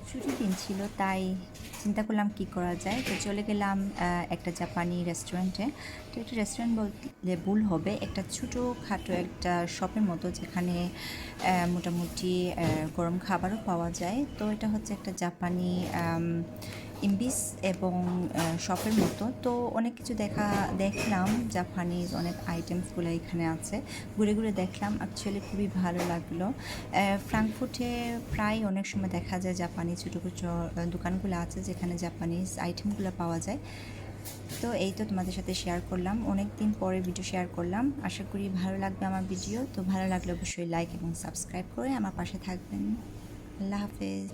ছুটির দিন ছিল, তাই চিন্তা করলাম কি করা যায়। তো চলে গেলাম একটা জাপানি রেস্টুরেন্টে। তো একটা রেস্টুরেন্ট বললে ভুল হবে, একটা ছোটোখাটো একটা শপের মতো, যেখানে মোটামুটি গরম খাবারও পাওয়া যায়। তো এটা হচ্ছে একটা জাপানি ইমবিস এবং শপের মতো। তো অনেক কিছু দেখলাম, জাপানিজ অনেক আইটেমসগুলো এখানে আছে। ঘুরে ঘুরে দেখলাম, অ্যাকচুয়ালি খুবই ভালো লাগলো। ফ্রাঙ্কফুর্টে প্রায় অনেক সময় দেখা যায় জাপানি ছোটো ছোটো দোকানগুলো আছে, যেখানে জাপানিজ আইটেমগুলো পাওয়া যায়। তো এই তো তোমাদের সাথে শেয়ার করলাম, অনেক দিন পরে ভিডিও শেয়ার করলাম। আশা করি ভালো লাগবে আমার ভিডিও। তো ভালো লাগলে অবশ্যই লাইক এবং সাবস্ক্রাইব করে আমার পাশে থাকবেন। আল্লাহ হাফেজ।